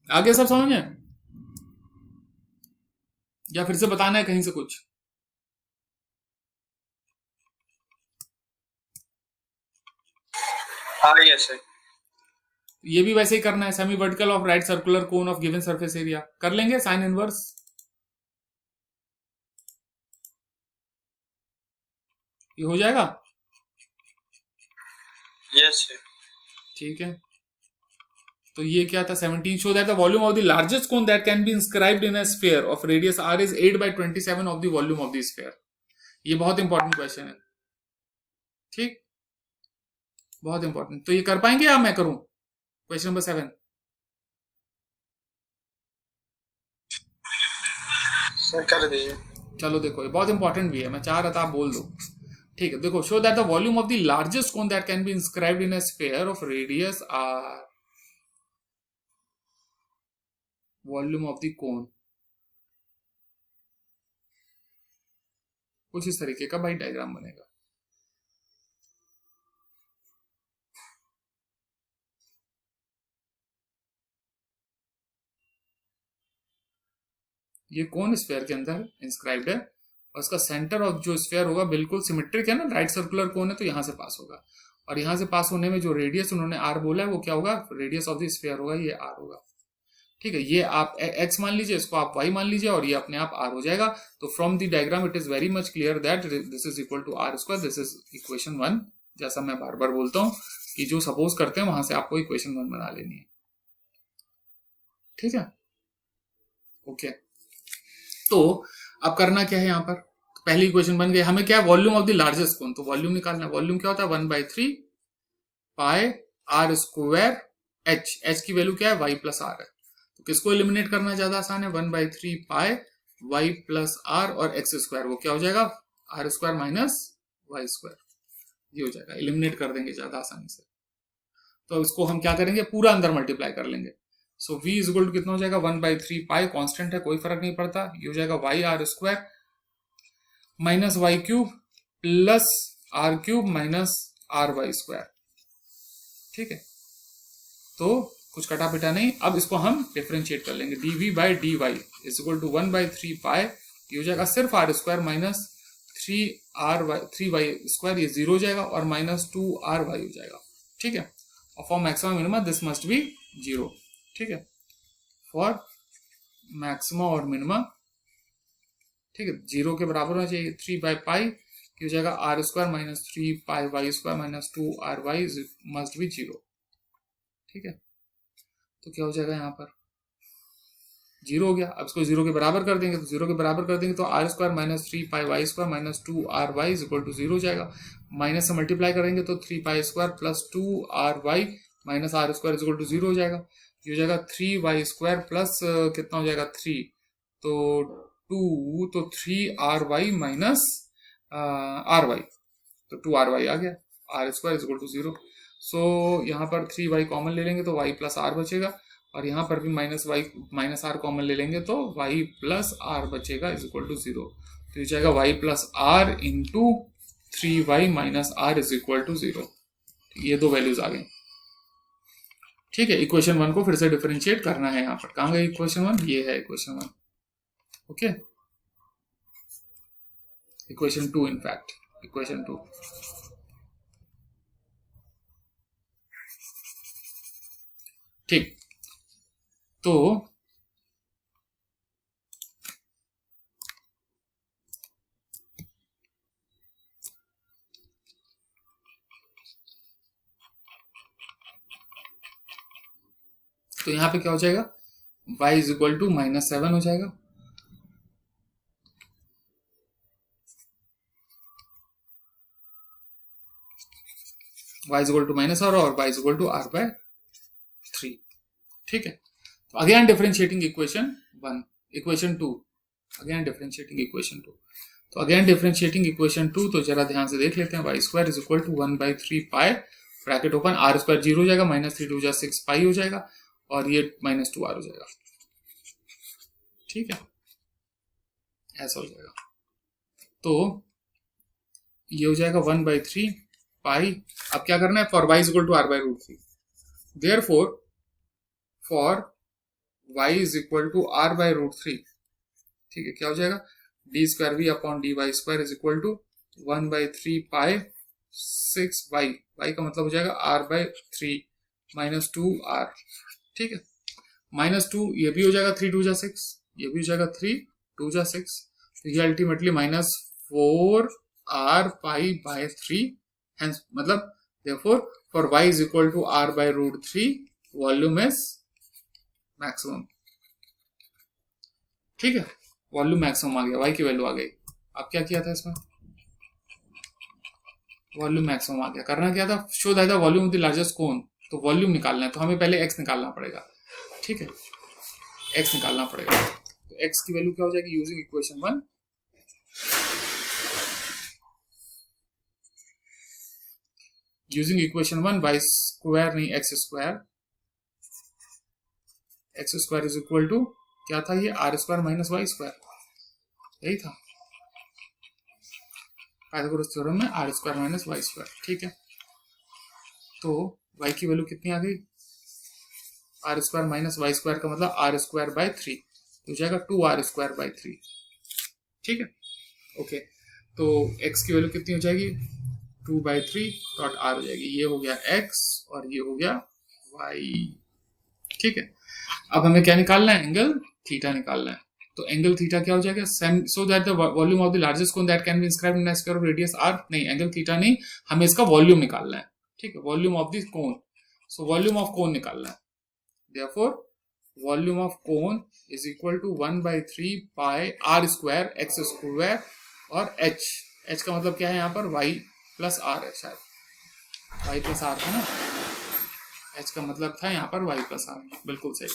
आगे सब समझ है या फिर से बताना है कहीं से कुछ। हाँ यस सर। ये भी वैसे ही करना है, semi vertical of right circular cone of given surface area कर लेंगे, साइन इनवर्स। ये हो जाएगा, यस सर। ठीक है। तो ये क्या था, 17, show that the volume of the largest cone that can be inscribed in a sphere of radius r is 8/27 of the volume of the sphere. ये बहुत इंपॉर्टेंट क्वेश्चन है, ठीक, बहुत इंपॉर्टेंट। तो ये कर पाएंगे या मैं करूं, क्वेश्चन नंबर 7। सर कर दीजिए। चलो देखो, ये बहुत इंपॉर्टेंट भी है, मैं चाह रहा था आप बोल दो। ठीक है, देखो, show that the volume of the largest cone that can be inscribed in a sphere of radius r, volume of the कोन, कुछ इस तरीके का भाई डायग्राम बनेगा। ये कोन स्फीयर के अंदर इंस्क्राइब्ड है, और उसका सेंटर ऑफ जो स्फीयर होगा बिल्कुल सिमेट्रिक है ना, राइट सर्कुलर कोन है, तो यहां से पास होगा, और यहां से पास होने में जो रेडियस उन्होंने आर बोला है वो क्या होगा, रेडियस ऑफ द स्फीयर होगा, ये आर होगा। ठीक है, ये आप एक्स मान लीजिए, इसको आप वाई मान लीजिए, और ये अपने आप आर हो जाएगा। तो from the diagram it is very much clear that this is equal to are square, this is equation 1। जैसा मैं बार बार बोलता हूं कि जो सपोज करते हैं वहां से आपको इक्वेशन 1 बना लेनी है, ठीक है, ओके। तो अब करना क्या है, यहाँ पर पहली इक्वेशन बन गई, हमें क्या है, volume of the largest cone, तो वॉल्यूम निकालना है। वॉल्यूम क्या होता है, 1/3 पाई आर स्क्वायर एच की वैल्यू क्या है, वाई प्लस आर है, तो किसको एलिमिनेट करना ज्यादा आसान है, 1/3 पाई वाई प्लस आर, और एक्स स्क्वायर वो क्या हो जाएगा, r square minus y square, ये हो जाएगा, एलिमिनेट कर देंगे ज्यादा आसानी से। तो इसको हम क्या करेंगे, पूरा अंदर मल्टीप्लाई कर लेंगे। सो v इज इक्वल टू कितना हो जाएगा, 1/3 पाई, कॉन्स्टेंट है कोई फर्क नहीं पड़ता, ये हो जाएगा y r square minus y cube plus r cube minus r y square, ठीक है। तो कुछ कटा पिटा नहीं, अब इसको हम डिफरेंशिएट कर लेंगे, dv by d y is equal to 1/3 pi, ये हो जाएगा सिर्फ r square minus 3 y square, ये 0 हो जाएगा, और माइनस 2r वाई हो जाएगा, ठीक है। और for maximum minima this must be 0, ठीक है, फॉर मैक्सिमा और मिनिमा, ठीक है, 0 के बराबर होना चाहिए। 3/पाई हो जाएगा r square minus 3 pi y square minus 2r y must be 0, ठीक है। तो क्या हो जाएगा, यहाँ पर 0 हो गया। अब इसको 0 के बराबर कर देंगे, तो 0 के बराबर कर देंगे तो r square minus 3 pi y square minus 2r y is equal to 0 हो जाएगा। माइनस से मल्टीप्लाई करेंगे तो 3 pi square plus 2r y minus are square is equal to 0 हो जाएगा। ये हो जाएगा 3y स्क्वायर प्लस कितना हो जाएगा 3, तो 2, तो 3r Y minus r Y, तो 2r वाई आ गया, r square is equal to 0। So यहाँ पर 3y कॉमन ले लेंगे तो y प्लस आर बचेगा, और यहाँ पर भी माइनस आर कॉमन ले लेंगे तो y प्लस आर बचेगा इज इक्वल टू 0। तो ये जाएगा y plus r into 3y minus r is equal to 0। ये दो वैल्यूज आ गई, ठीक है। इक्वेशन 1 को फिर से डिफरेंशिएट करना है, यहाँ पर कहाँ गई इक्वेशन 1, ये है equation 1, okay. Equation 2 in fact equation 2, ठीक, तो यहां पे क्या हो जाएगा, y इज इक्वल टू -7 हो जाएगा, y is equal to -r और y is equal to r/3। ठीक है, तो again differentiating equation 1, equation 2, again differentiating equation 2। तो अगेन डिफरेंशिएटिंग इक्वेशन 2, तो जरा ध्यान से देख लेते हैं। y square is equal to 1/3 pi, bracket open, r square 0 हो जाएगा, -3 2 6 पाई हो जाएगा, और ये -2r हो जाएगा। ठीक है, ऐसा हो जाएगा। तो ये हो जाएगा 1/3 पाई। अब क्या करना है, for y is equal to r/√3, therefore for y is equal to r/√3, ठीक है, क्या हो जाएगा, d² upon dy square is equal to 1/3 pi 6y, y का मतलब हो जाएगा r/3 -2r। ठीक है, -2 ये भी हो जाएगा, 3 2 6, ये भी हो जाएगा 3 2 6, तो ये ultimately -4r pi by 3, hence मतलब therefore for y is equal to r/√3 volume is maximum. ठीक है, वॉल्यूम मैक्सिमम आ गया, y की वैल्यू आ गई। अब क्या किया था इसमें, वॉल्यूम मैक्सिमम आ गया। करना क्या था, show that the volume of the largest cone, तो वॉल्यूम निकालना है, तो हमें पहले x निकालना पड़ेगा। ठीक है, x निकालना पड़ेगा, तो x की वैल्यू क्या हो जाएगी, using equation 1, using equation 1 y square नहीं x square is equal to क्या था, ये r square minus y square, यही था पाइथागोरस थ्योरम में, r square minus y square. ठीक है, तो y की वैल्यू कितनी आ गई, r square minus y square का मतलब r स्क्वायर बाय 3, तो हो जाएगा 2r स्क्वायर बाय 3। ठीक है, ओके, तो x की वैल्यू कितनी हो जाएगी, 2/3 डॉट r हो जाएगी, ये हो गया x और ये हो गया y। ठीक है, अब हमें क्या निकालना है, एंगल थीटा निकालना है। तो एंगल थीटा क्या हो जाएगा, so that the volume of the largest cone that can be inscribed in a sphere of radius r, नहीं एंगल थीटा नहीं, हमें इसका वॉल्यूम निकालना है। ठीक है, volume of the cone, so volume of cone निकालना है, therefore volume of cone is equal to 1/3 pi r square x square और h का मतलब क्या है यहाँ पर, y प्लस r है, शायद y प्लस r था ना, h का मतलब था यहाँ पर y प्लस r, बिल्कुल सही।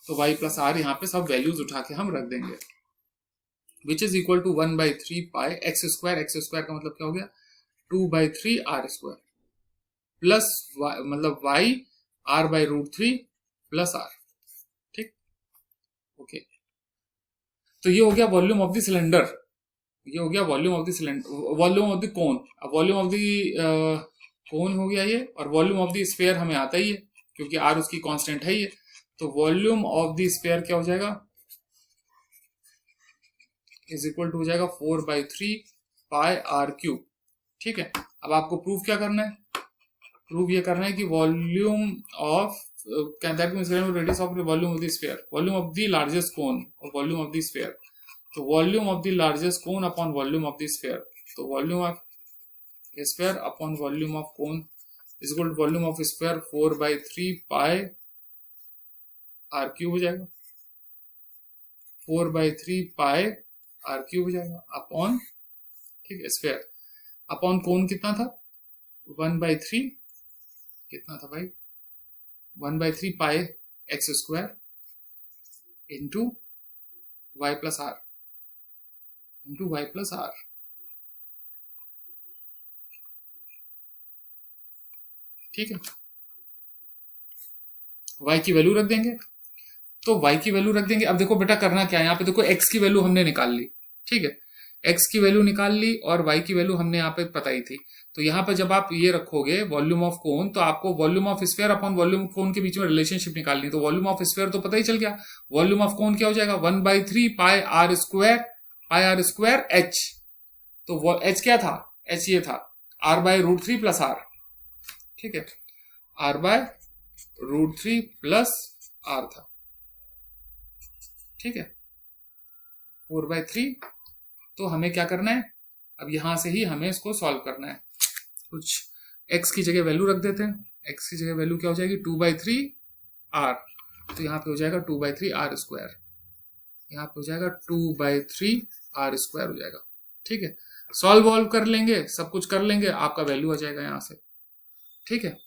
तो y प्लस r यहाँ पे सब वैल्यूज उठा के हम रख देंगे, which is equal to 1/3 pi x square का मतलब क्या हो गया, 2/3 r स्क्वायर प्लस मतलब y r/√3 प्लस r। ठीक, ओके, तो ये हो गया वॉल्यूम ऑफ द सिलेंडर, ये हो गया volume of the cylinder, volume of the कोन। अब वॉल्यूम ऑफ द कोन हो गया ये, और वॉल्यूम ऑफ द स्फीयर हमें आता ही है क्योंकि r उसकी कांस्टेंट है ये, तो वॉल्यूम ऑफ द स्फीयर क्या हो जाएगा, इज इक्वल टू हो जाएगा 4/3 पाई r³। ठीक है, अब आपको प्रूव क्या करना है, प्रूव ये करना है कि volume of radius of volume of the sphere, volume of the largest cone और वॉल्यूम ऑफ द स्फीयर, तो volume of the largest cone upon volume of the sphere, तो volume of sphere upon volume of cone is equal to volume of sphere 4/3 pi r³ हो जाएगा, 4/3 pi r³ हो जाएगा upon, ठीक है, sphere upon कोन कितना था, 1/3, कितना था भाई, 1/3 pi x square into y plus r, into y plus r। ठीक है, y की वैल्यू रख देंगे, तो y की वैल्यू रख देंगे। अब देखो बेटा करना क्या है, यहाँ पे देखो x की वैल्यू हमने निकाल ली, ठीक है, x की वैल्यू निकाल ली और y की वैल्यू हमने यहाँ पे बताई थी। तो यहाँ पे जब आप ये रखोगे वॉल्यूम ऑफ कोन, तो आपको volume of sphere upon volume of कोन के बीच में रिलेशनशिप निकालनी। तो वॉल्यूम ऑफ स्फीयर तो पता ही चल गया, वॉल्यूम ऑफ कोन क्या हो जाएगा, 1/3 पाई r स्क्वायर h। तो वो h क्या था, h ये था r/√3 प्लस r। ठीक है, r/√3 √3 प्लस आर था, ठीक है, 4/3। तो हमें क्या करना है, अब यहां से ही हमें इसको सॉल्व करना है। कुछ x की जगह वैल्यू रख देते हैं। x की जगह वैल्यू क्या हो जाएगी, 2/3 r, तो यहाँ पे हो जाएगा 2/3 r स्क्वायर, यहाँ पे हो जाएगा 2/3 r स्क्वायर हो जाएगा, ठीक है। सॉल्व वॉल्व कर लेंगे, सब कुछ कर लेंगे, आपका वैल्यू आ जाएगा यहाँ से, ठीक है।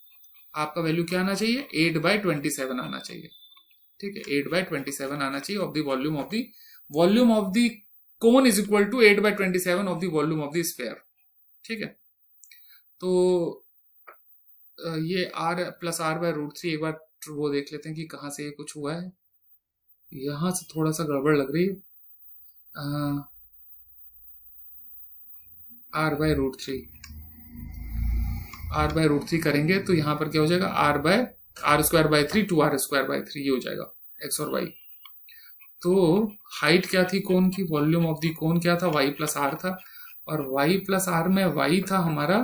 आपका वैल्यू क्या आना चाहिए, 8/27 आना चाहिए, ठीक है, 8/27 आना चाहिए of the volume of the cone is equal to 8/27 of the volume of the sphere, ठीक है। तो ये r प्लस r/√3 एक बार वो देख लेते हैं कि कहाँ से ये कुछ हुआ है। यहां से थोड़ा सा गड़बड़ लग रही है, r/√3 करेंगे तो यहाँ पर क्या हो जाएगा, r/r²/3 2r²/3 ये हो जाएगा x और y। तो हाइट क्या थी कोन की, वॉल्यूम ऑफ दी कोन क्या था, y प्लस r था, और y प्लस r में y था हमारा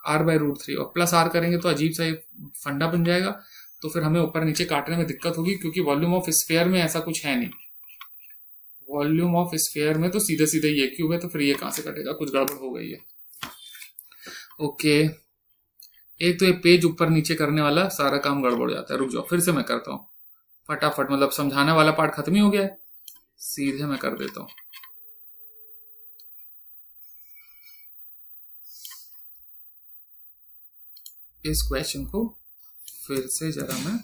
r/√3, और प्लस r करेंगे तो अजीब सा फंडा बन जाएगा, तो फिर हमें ऊपर नीचे काटने में दिक्कत होगी, क्योंकि वॉल्यूम ऑफ स्फीयर में ऐसा कुछ है नहीं। वॉल्यूम ऑफ स्फीयर में तो सीधे सीधे ये क्यूब है, तो फिर ये कहां से कटेगा, कुछ गड़बड़ हो गई है। ओके, एक तो ये पेज ऊपर नीचे करने वाला सारा काम गड़बड़ हो जाता है। रुक जाओ, फिर से मैं करता हूँ फटाफट, मतलब समझाने वाला पार्ट खत्म ही हो गया है, सीधे मैं कर देता हूँ। इस क्वेश्चन को फिर से जरा मैं,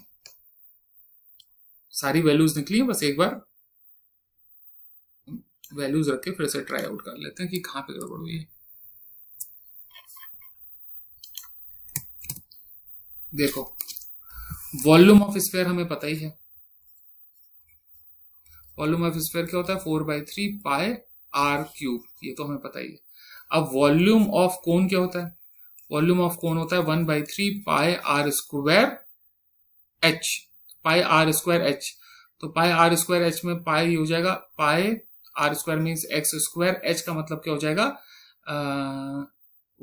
सारी वैल्यूज निकली है, बस एक बार वैल्यूज रख के फिर से ट्राई आउट कर लेते हैं कि कहां पे गड़बड़ हुई है। देखो, वॉल्यूम ऑफ स्फीयर हमें पता ही है, वॉल्यूम ऑफ स्फीयर क्या होता है, 4/3 पाई r क्यूब, ये तो हमें पता ही है। अब वॉल्यूम ऑफ कोन क्या होता है, वॉल्यूम ऑफ कोन होता है 1/3 पाई r² h, पाई r² h। तो पाई r² h में पाई हो जाएगा, पाई r² मीन्स x², h का मतलब क्या हो जाएगा,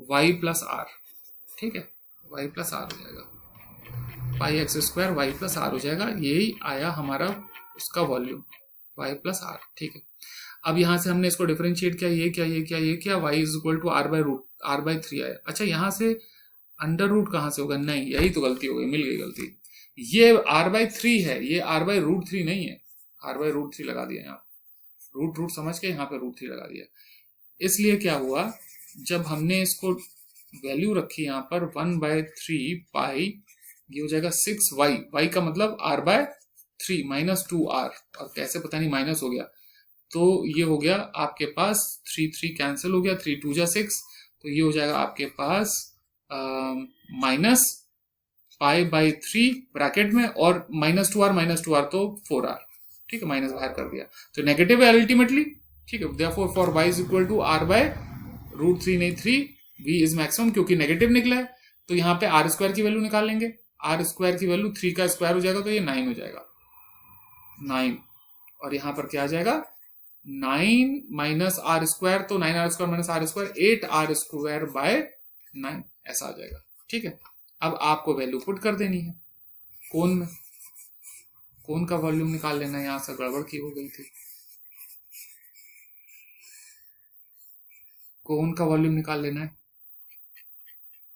y प्लस r, ठीक है, y प्लस r हो जाएगा, पाई x², y प्लस r हो जाएगा, यही आया हमारा उसका वॉल्यूम, y प्लस r, ठीक है। अब यहां से हमने इसको डिफरेंशिएट किया, ये क्या, ये क्या, ये क्या, y is equal to r/3 आया। अच्छा, यहां से अंडर रूट कहां से होगा, नहीं, यही तो गलती हो गई, मिल गई गलती, ये r/3 है, ये r/√3 नहीं है, r/√3 लगा दिया यहाँ, रूट समझ के यहाँ पे √3 लगा दिया। इसलिए क्या हुआ, जब हमने इसको वैल्यू रखी यहाँ पर 1/3 पाई, ये हो जाएगा 6y, y का मतलब r/3 माइनस 2r, और कैसे पता नहीं माइनस हो गया, तो ये हो गया आपके पास 3 कैंसिल हो गया, 3 2 जा 6, तो ये हो जाएगा आपके पास माइनस π/3 ब्रैकेट में, और -2r तो 4r, ठीक है, माइनस बाहर कर दिया, तो नेगेटिव है अल्टीमेटली, ठीक है। Therefore for y is equal to r/√3 नहीं 3, v इज मैक्सिमम, क्योंकि नेगेटिव निकला है, तो यहाँ पे r² की वैल्यू निकाल लेंगे, r² की वैल्यू 3 का स्क्वायर हो जाएगा, तो ये 9 हो जाएगा, 9, और यहाँ पर क्या आ जाएगा, 9 माइनस r², तो 9r² माइनस r², 8r²/9 ऐसा आ जाएगा, ठीक है। अब आपको वैल्यू पुट कर देनी है कोन में, कोन का वॉल्यूम निकाल लेना है, यहां से गड़बड़ की हो गई थी, कोन का वॉल्यूम निकाल लेना है,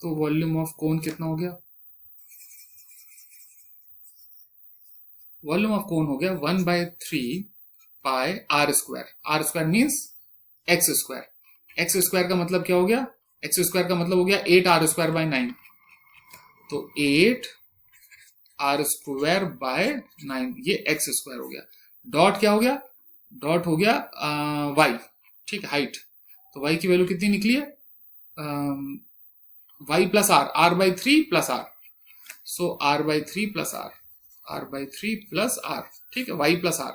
तो वॉल्यूम ऑफ कोन कितना हो गया, वॉल्यूम ऑफ कोन हो गया 1/3 पाई r² मीन्स x², x² का मतलब क्या हो गया, x² का मतलब हो गया 8r²/9, तो 8r²/9, ये x² हो गया, डॉट क्या हो गया, डॉट हो गया y, ठीक है, हाइट, तो y की वैल्यू कितनी निकली है, y plus r/3 plus r, सो r/3 प्लस r, ठीक है, y प्लस r।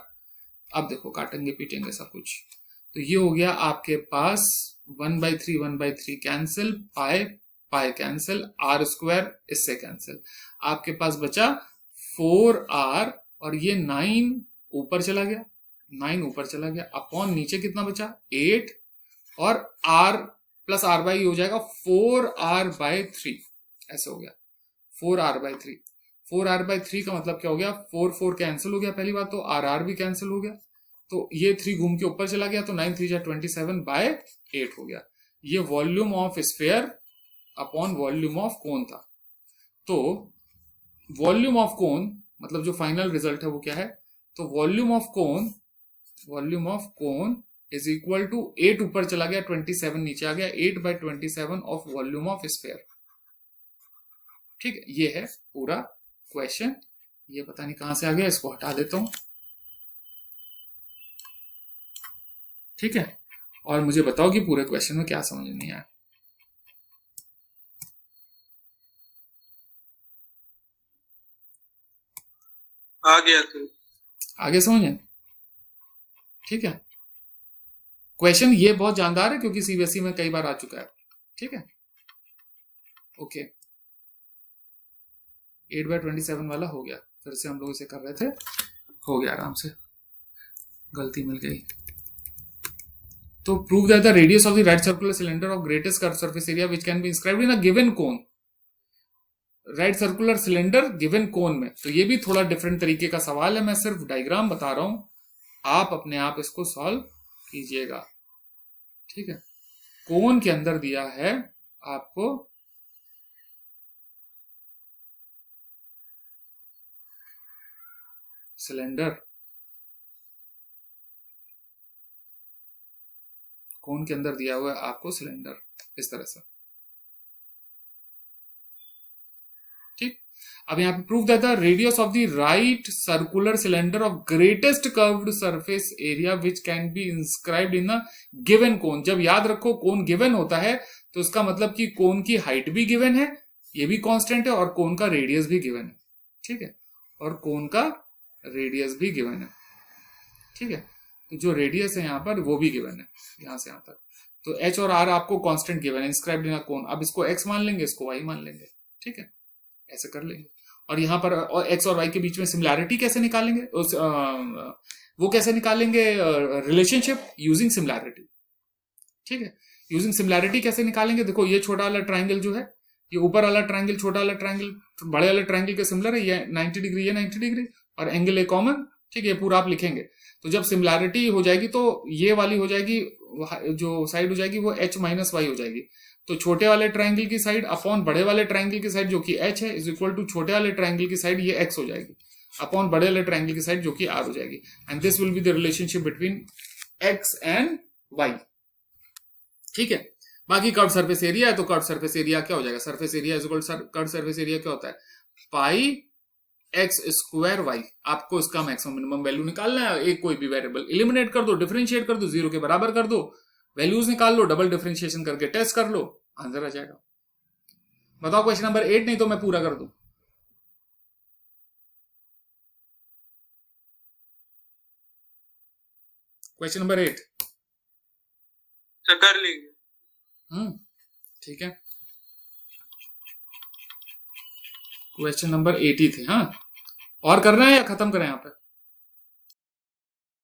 अब देखो काटेंगे पीटेंगे सब कुछ, तो ये हो गया आपके पास 1/3 कैंसिल, पाई कैंसिल, r² इससे कैंसिल, आपके पास बचा 4r, और ये 9 ऊपर चला गया, 9 ऊपर चला गया, अपॉन नीचे कितना बचा 8, और r प्लस r/, हो जाएगा 4r/3, ऐसे हो गया 4r/3। 4r/3 का मतलब क्या हो गया, 4 कैंसिल हो गया पहली बात, तो r भी कैंसिल हो गया, तो ये 3 घूम के ऊपर चला गया, तो 9 3 27/8 हो गया। ये volume of sphere upon volume of कोन था। तो वॉल्यूम ऑफ कोन मतलब जो फाइनल रिजल्ट है वो क्या है, तो volume of cone is equal to 8 ऊपर चला गया, 27 नीचे आ गया, 8/27 ऑफ वॉल्यूम ऑफ स्फेयर। ठीक, ये है पूरा क्वेश्चन। ये पता नहीं कहां से आ गया, इसको हटा देता हूं। ठीक है, और मुझे बताओ कि पूरे क्वेश्चन में क्या समझ नहीं आया। आ गया तो आगे समझें। ठीक है, क्वेश्चन ये बहुत जानदार है क्योंकि सीबीएसई में कई बार आ चुका है। ठीक है, ओके, 8/27 वाला हो गया, फिर से हम लोग इसे कर रहे थे, हो गया आराम से, गलती मिल गई। तो prove that the radius of the right circular cylinder of greatest curve surface area which can be inscribed in a given cone. Right circular cylinder given cone में, तो ये भी थोड़ा डिफरेंट तरीके का सवाल है, मैं सिर्फ डायग्राम बता रहा हूं, आप अपने आप इसको सॉल्व कीजिएगा। ठीक है, कोन के अंदर दिया है आपको सिलेंडर, कोन के अंदर दिया हुआ है आपको सिलेंडर इस तरह से। ठीक, अब यहां पे prove that the radius of the right circular cylinder of greatest curved surface area which can be inscribed in a given cone. जब याद रखो कोन गिवन होता है तो इसका मतलब कि कोन की हाइट भी गिवन है, ये भी कांस्टेंट है, और कोन का रेडियस भी गिवन है। ठीक है, और कोन का रेडियस भी गिवन है। ठीक है, तो जो रेडियस है यहां पर वो भी गिवन है यहां से यहां तक, तो एच और आर आपको कांस्टेंट गिवन है इंस्क्राइब्ड इन अ कोन। अब इसको एक्स मान लेंगे, इसको वाई मान लेंगे। ठीक है, ऐसे कर लेंगे, और यहां पर और एक्स और वाई के बीच में सिमिलैरिटी कैसे निकालेंगे, वो कैसे निकालेंगे, रिलेशनशिप यूजिंग सिमिलैरिटी। ठीक है, यूजिंग सिमिलैरिटी कैसे निकालेंगे, देखो ये छोटा वाला ट्राइंगल जो है, ये ऊपर वाला ट्राइंगल छोटा वाला ट्राइंगल बड़े वाले ट्राइंगल के सिमिलर है, ये 90 डिग्री, ये 90 डिग्री, और एंगल ए कॉमन। ठीक है, ये पूरा आप लिखेंगे, तो जब सिमिलैरिटी हो जाएगी तो ये वाली हो जाएगी, जो साइड हो जाएगी वो h माइनस वाई हो जाएगी, तो छोटे वाले ट्राइंगल की साइड अपॉन बड़े वाले ट्राइंगल की साइड जो कि h है इज इक्वल टू छोटे वाले ट्राइंगल की साइड ये x हो जाएगी अपॉन बड़े वाले ट्राइंगल की साइड जो कि r हो जाएगी, and this will be the relationship between x and y। ठीक है, बाकी कर्व सरफेस एरिया है, तो कर्व सरफेस एरिया क्या हो जाएगा, surface area is equal curve surface area क्या होता है, पाई एक्स स्क्वायर वाई। आपको इसका मैक्सिमम मिनिमम वैल्यू निकालना है, एक कोई भी वेरिएबल एलिमिनेट कर दो, डिफरेंशिएट कर दो, 0 के बराबर कर दो, वैल्यूज निकाल लो, डबल डिफरेंशिएशन करके टेस्ट कर लो, आंसर आ जाएगा। बताओ क्वेश्चन नंबर 8, नहीं तो मैं पूरा कर दूं। क्वेश्चन नंबर 8 कर लेंगे। ठीक है, क्वेश्चन नंबर 8 ही थे। हाँ, और करना है या खत्म करें यहाँ पे।